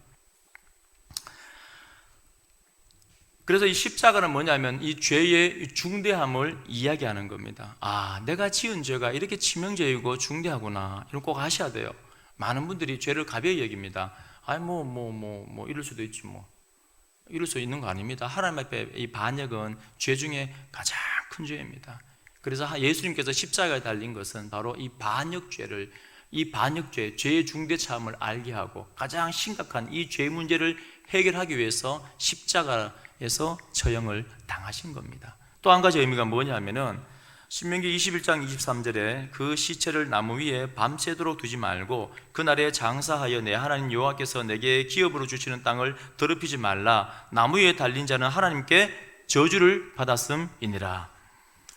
그래서 이 십자가는 뭐냐면 이 죄의 중대함을 이야기하는 겁니다. 아, 내가 지은 죄가 이렇게 치명죄이고 중대하구나. 이런 꼭 하셔야 돼요. 많은 분들이 죄를 가벼이 여깁니다. 아니 뭐 이럴 수도 있지 뭐. 이럴 수 있는 거 아닙니다. 하나님 앞에 이 반역은 죄 중에 가장 큰 죄입니다. 그래서 예수님께서 십자가에 달린 것은 바로 이 반역죄를, 이 반역죄, 죄의 중대참을 알게 하고 가장 심각한 이 죄 문제를 해결하기 위해서 십자가에서 처형을 당하신 겁니다. 또 한 가지 의미가 뭐냐면은 신명기 21장 23절에 그 시체를 나무 위에 밤새도록 두지 말고 그날에 장사하여 내 하나님 여호와께서 내게 기업으로 주시는 땅을 더럽히지 말라. 나무 위에 달린 자는 하나님께 저주를 받았음이니라.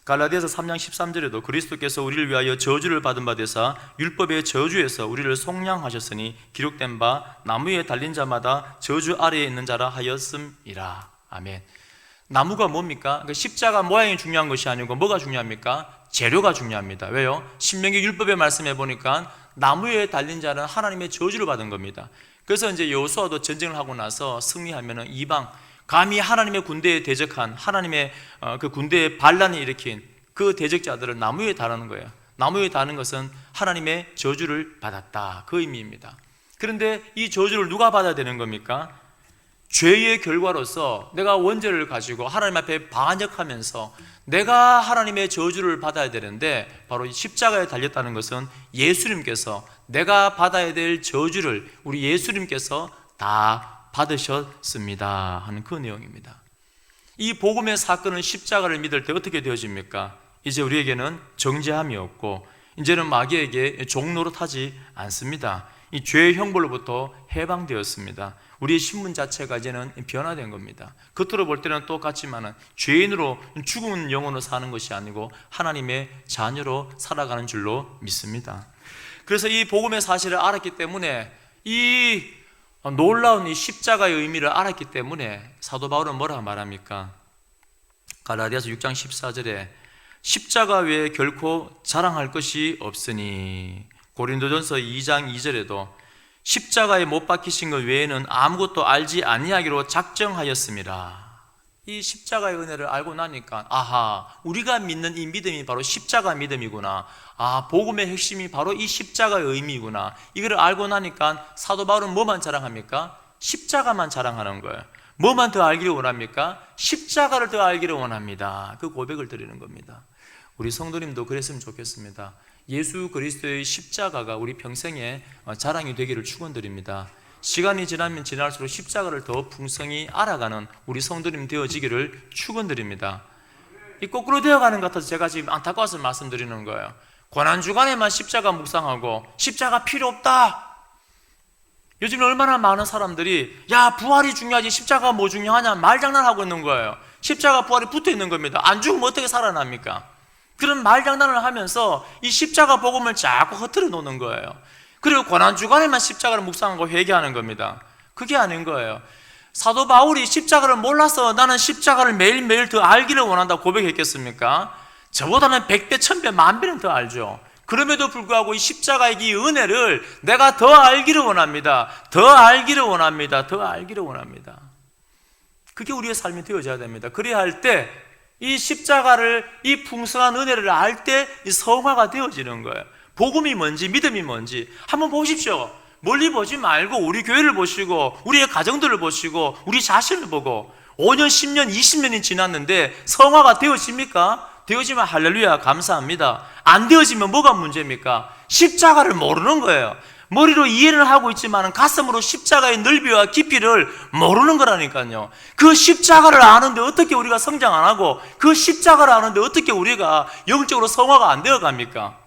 갈라디아서 3장 13절에도 그리스도께서 우리를 위하여 저주를 받은 바 되사 율법의 저주에서 우리를 속량하셨으니 기록된 바 나무 위에 달린 자마다 저주 아래에 있는 자라 하였음이라. 아멘. 나무가 뭡니까? 십자가 모양이 중요한 것이 아니고 뭐가 중요합니까? 재료가 중요합니다. 왜요? 신명기 율법의 말씀해 보니까 나무 위에 달린 자는 하나님의 저주를 받은 겁니다. 그래서 이제 여호수아도 전쟁을 하고 나서 승리하면은 이방, 감히 하나님의 군대에 대적한, 하나님의 그 군대에 반란을 일으킨 그 대적자들을 나무 위에 다루는 거예요. 나무 위에 다는 것은 하나님의 저주를 받았다, 그 의미입니다. 그런데 이 저주를 누가 받아야 되는 겁니까? 죄의 결과로서 내가 원죄를 가지고 하나님 앞에 반역하면서 내가 하나님의 저주를 받아야 되는데, 바로 이 십자가에 달렸다는 것은 예수님께서 내가 받아야 될 저주를 우리 예수님께서 다 받으셨습니다 하는 그 내용입니다. 이 복음의 사건은 십자가를 믿을 때 어떻게 되어집니까? 이제 우리에게는 정죄함이 없고 이제는 마귀에게 종노릇하지 않습니다. 이 죄의 형벌로부터 해방되었습니다. 우리의 신분 자체가 이제는 변화된 겁니다. 겉으로 볼 때는 똑같지만 죄인으로 죽은 영혼으로 사는 것이 아니고 하나님의 자녀로 살아가는 줄로 믿습니다. 그래서 이 복음의 사실을 알았기 때문에, 이 놀라운 이 십자가의 의미를 알았기 때문에 사도 바울은 뭐라 말합니까? 갈라디아서 6장 14절에 십자가 외에 결코 자랑할 것이 없으니, 고린도전서 2장 2절에도 십자가에 못 박히신 것 외에는 아무것도 알지 아니하기로 작정하였습니다. 이 십자가의 은혜를 알고 나니까, 아하, 우리가 믿는 이 믿음이 바로 십자가 믿음이구나, 아, 복음의 핵심이 바로 이 십자가의 의미구나, 이걸 알고 나니까 사도 바울은 뭐만 자랑합니까? 십자가만 자랑하는 거예요. 뭐만 더 알기를 원합니까? 십자가를 더 알기를 원합니다. 그 고백을 드리는 겁니다. 우리 성도님도 그랬으면 좋겠습니다. 예수 그리스도의 십자가가 우리 평생에 자랑이 되기를 축원드립니다. 시간이 지나면 지날수록 십자가를 더 풍성히 알아가는 우리 성도님 되어지기를 축원드립니다. 이 거꾸로 되어가는 것 같아서 제가 지금 안타까워서 말씀드리는 거예요. 고난주간에만 십자가 묵상하고 십자가 필요 없다. 요즘 얼마나 많은 사람들이 야, 부활이 중요하지 십자가 뭐 중요하냐 말장난하고 있는 거예요. 십자가 부활이 붙어 있는 겁니다. 안 죽으면 어떻게 살아납니까? 그런 말장난을 하면서 이 십자가 복음을 자꾸 흐트려 놓는 거예요. 그리고 고난주간에만 십자가를 묵상하고 회개하는 겁니다. 그게 아닌 거예요. 사도 바울이 십자가를 몰라서 나는 십자가를 매일매일 더 알기를 원한다고 고백했겠습니까? 저보다는 100배, 1000배, 만배는 더 알죠. 그럼에도 불구하고 이 십자가의 이 은혜를 내가 더 알기를 원합니다. 더 알기를 원합니다. 더 알기를 원합니다. 그게 우리의 삶이 되어져야 됩니다. 그래야 할 때 이 십자가를, 이 풍성한 은혜를 알 때 이 성화가 되어지는 거예요. 복음이 뭔지 믿음이 뭔지 한번 보십시오. 멀리 보지 말고 우리 교회를 보시고 우리의 가정들을 보시고 우리 자신을 보고 5년, 10년, 20년이 지났는데 성화가 되어집니까? 되어지면 할렐루야 감사합니다. 안 되어지면 뭐가 문제입니까? 십자가를 모르는 거예요. 머리로 이해를 하고 있지만 가슴으로 십자가의 넓이와 깊이를 모르는 거라니까요. 그 십자가를 아는데 어떻게 우리가 성장 안 하고, 그 십자가를 아는데 어떻게 우리가 영적으로 성화가 안 되어 갑니까?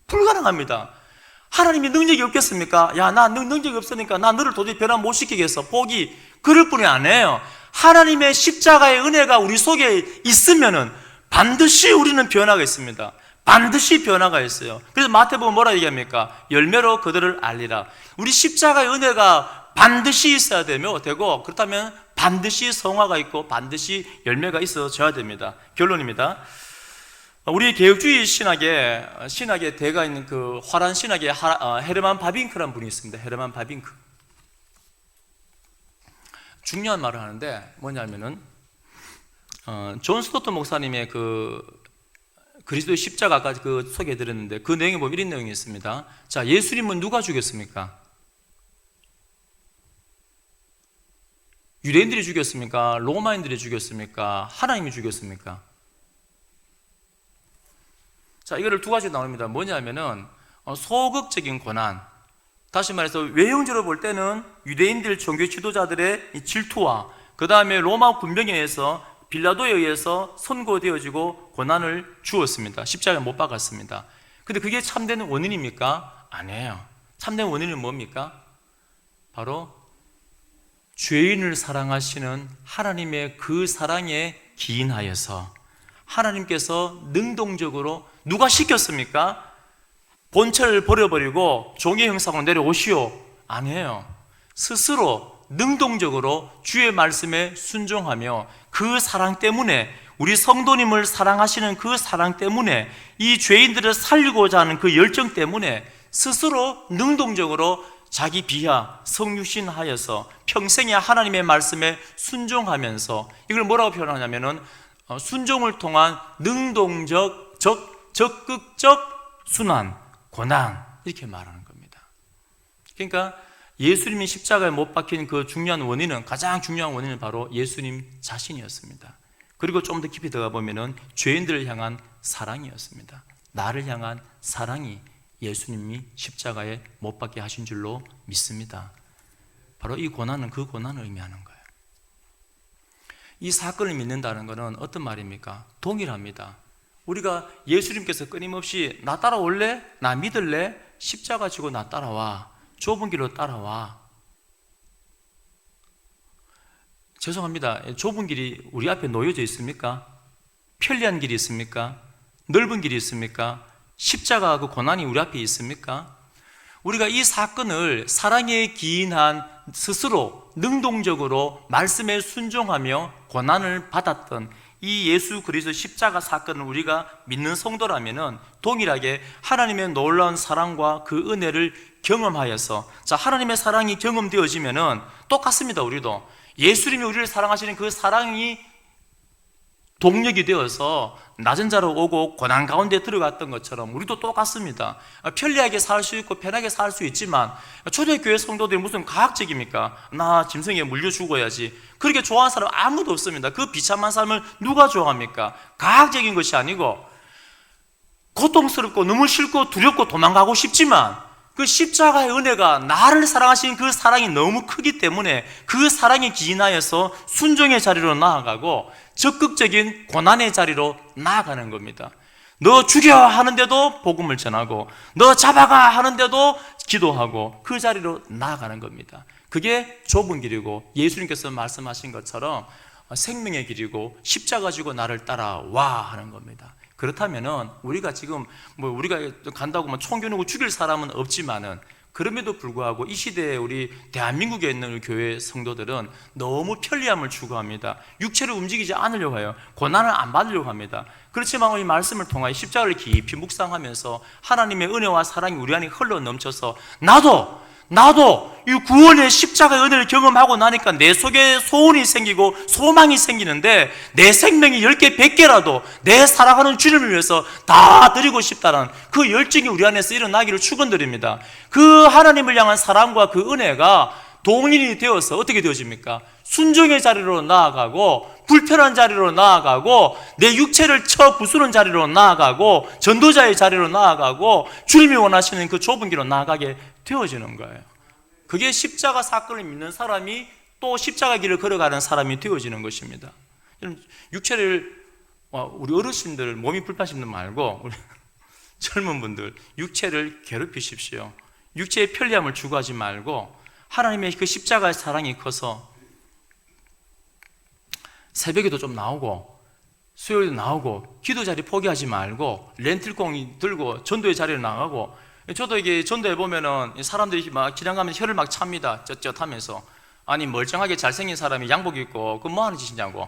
불가능합니다. 하나님이 능력이 없겠습니까? 야, 나 능력이 없으니까 나 너를 도저히 변화 못 시키겠어. 포기. 그럴 뿐이 아니에요. 하나님의 십자가의 은혜가 우리 속에 있으면은 반드시 우리는 변화가 있습니다. 반드시 변화가 있어요. 그래서 마태복음 뭐라 얘기합니까? 열매로 그들을 알리라. 우리 십자가의 은혜가 반드시 있어야 되고, 그렇다면 반드시 성화가 있고 반드시 열매가 있어져야 됩니다. 결론입니다. 우리 개혁주의 신학의 대가 있는 그 화란 신학의 헤르만 바빙크라는 분이 있습니다. 헤르만 바빙크. 중요한 말을 하는데 뭐냐면은 존 스토트 목사님의 그 그리스도의 십자가까지 그 소개해드렸는데 그 내용에 보면 이런 내용이 있습니다. 자, 예수님은 누가 죽였습니까? 유대인들이 죽였습니까? 로마인들이 죽였습니까? 하나님이 죽였습니까? 자, 이거를 두 가지 나옵니다. 뭐냐면은 소극적인 고난, 다시 말해서 외형적으로 볼 때는 유대인들 종교 지도자들의 질투와 그 다음에 로마 군병에 의해서 빌라도에 의해서 선고되어지고 고난을 주었습니다. 십자가에 못 박았습니다. 근데 그게 참된 원인입니까? 아니에요. 참된 원인은 뭡니까? 바로 죄인을 사랑하시는 하나님의 그 사랑에 기인하여서 하나님께서 능동적으로 누가 시켰습니까? 본체를 버려버리고 종의 형상으로 내려오시오. 아니에요. 스스로 능동적으로 주의 말씀에 순종하며 그 사랑 때문에, 우리 성도님을 사랑하시는 그 사랑 때문에, 이 죄인들을 살리고자 하는 그 열정 때문에 스스로 능동적으로 자기 비하 성육신하여서 평생에 하나님의 말씀에 순종하면서, 이걸 뭐라고 표현하냐면은 순종을 통한 능동적, 적극적 순환, 고난, 이렇게 말하는 겁니다. 그러니까 예수님이 십자가에 못 박힌 그 중요한 원인은, 가장 중요한 원인은 바로 예수님 자신이었습니다. 그리고 좀 더 깊이 들어가 보면은 죄인들을 향한 사랑이었습니다. 나를 향한 사랑이 예수님이 십자가에 못 박게 하신 줄로 믿습니다. 바로 이 고난은 그 고난을 의미하는 거예요. 이 사건을 믿는다는 것은 어떤 말입니까? 동일합니다. 우리가 예수님께서 끊임없이 나 따라올래? 나 믿을래? 십자가 지고 나 따라와. 좁은 길로 따라와. 죄송합니다. 좁은 길이 우리 앞에 놓여져 있습니까? 편리한 길이 있습니까? 넓은 길이 있습니까? 십자가 그 고난이 우리 앞에 있습니까? 우리가 이 사건을 사랑에 기인한 스스로 능동적으로 말씀에 순종하며 고난을 받았던 이 예수 그리스도 십자가 사건을 우리가 믿는 성도라면은 동일하게 하나님의 놀라운 사랑과 그 은혜를 경험하여서, 자, 하나님의 사랑이 경험되어지면은 똑같습니다. 우리도 예수님이 우리를 사랑하시는 그 사랑이 동력이 되어서 낮은 자로 오고 고난 가운데 들어갔던 것처럼 우리도 똑같습니다. 편리하게 살 수 있고 편하게 살 수 있지만, 초대교회 성도들이 무슨 과학적입니까? 나 짐승에 물려 죽어야지. 그렇게 좋아하는 사람 아무도 없습니다. 그 비참한 삶을 누가 좋아합니까? 과학적인 것이 아니고 고통스럽고 너무 싫고 두렵고 도망가고 싶지만, 그 십자가의 은혜가 나를 사랑하시는 그 사랑이 너무 크기 때문에 그 사랑에 기인하여서 순종의 자리로 나아가고 적극적인 고난의 자리로 나아가는 겁니다. 너 죽여 하는데도 복음을 전하고, 너 잡아가 하는데도 기도하고, 그 자리로 나아가는 겁니다. 그게 좁은 길이고 예수님께서 말씀하신 것처럼 생명의 길이고 십자가 지고 나를 따라와 하는 겁니다. 그렇다면은 우리가 지금 우리가 간다고 총 겨누고 죽일 사람은 없지만은, 그럼에도 불구하고 이 시대에 우리 대한민국에 있는 우리 교회 성도들은 너무 편리함을 추구합니다. 육체를 움직이지 않으려고 해요. 고난을 안 받으려고 합니다. 그렇지만 이 말씀을 통하여 십자가를 깊이 묵상하면서 하나님의 은혜와 사랑이 우리 안에 흘러 넘쳐서 나도 이 구원의 십자가의 은혜를 경험하고 나니까 내 속에 소원이 생기고 소망이 생기는데, 내 생명이 10개 100개라도 내 사랑하는 주님을 위해서 다 드리고 싶다는 그 열정이 우리 안에서 일어나기를 축원드립니다. 그 하나님을 향한 사랑과 그 은혜가 동일이 되어서 어떻게 되어집니까? 순종의 자리로 나아가고, 불편한 자리로 나아가고, 내 육체를 쳐 부수는 자리로 나아가고, 전도자의 자리로 나아가고, 주님이 원하시는 그 좁은 길로 나아가게 되어지는 거예요. 그게 십자가 사건을 믿는 사람이 또 십자가 길을 걸어가는 사람이 되어지는 것입니다. 육체를, 우리 어르신들 몸이 불편하신 분 말고 우리 젊은 분들 육체를 괴롭히십시오. 육체의 편리함을 추구하지 말고 하나님의 그 십자가의 사랑이 커서 새벽에도 좀 나오고 수요일도 나오고 기도 자리 포기하지 말고 렌틀공 들고 전도의 자리에 나가고. 저도 이게 전도해 보면은 사람들이 막 기량 가면 혀를 막 찹니다. 쩌쩌 하면서. 아니, 멀쩡하게 잘생긴 사람이 양복 입고 그 뭐 하는 짓이냐고.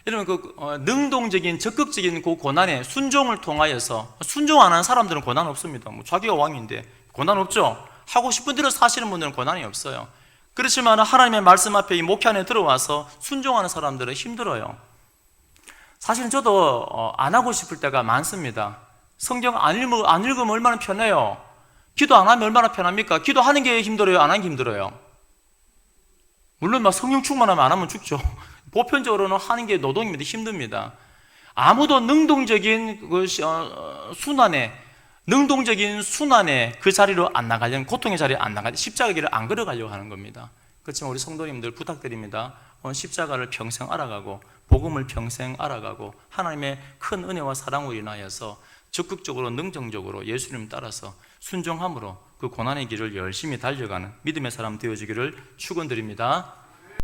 여러분, 그 능동적인 적극적인 그 고난에 순종을 통하여서, 순종 안 하는 사람들은 고난 없습니다. 뭐 자기가 왕인데 고난 없죠. 하고 싶은 대로 사시는 분들은 고난이 없어요. 그렇지만 하나님의 말씀 앞에 이 목회 안에 들어와서 순종하는 사람들은 힘들어요. 사실은 저도 안 하고 싶을 때가 많습니다. 성경 안 읽으면 얼마나 편해요. 기도 안 하면 얼마나 편합니까? 기도하는 게 힘들어요? 안 하는 게 힘들어요? 물론 막 성령 충만하면 안 하면 죽죠. 보편적으로는 하는 게 노동입니다. 힘듭니다. 아무도 능동적인 순환에 그 자리로 안 나가려는, 고통의 자리에 안 나가려, 십자가 길을 안 걸어가려고 하는 겁니다. 그렇지만 우리 성도님들 부탁드립니다. 십자가를 평생 알아가고 복음을 평생 알아가고 하나님의 큰 은혜와 사랑으로 인하여서 적극적으로 능정적으로 예수님 따라서 순종함으로 그 고난의 길을 열심히 달려가는 믿음의 사람 되어지기를 축원드립니다.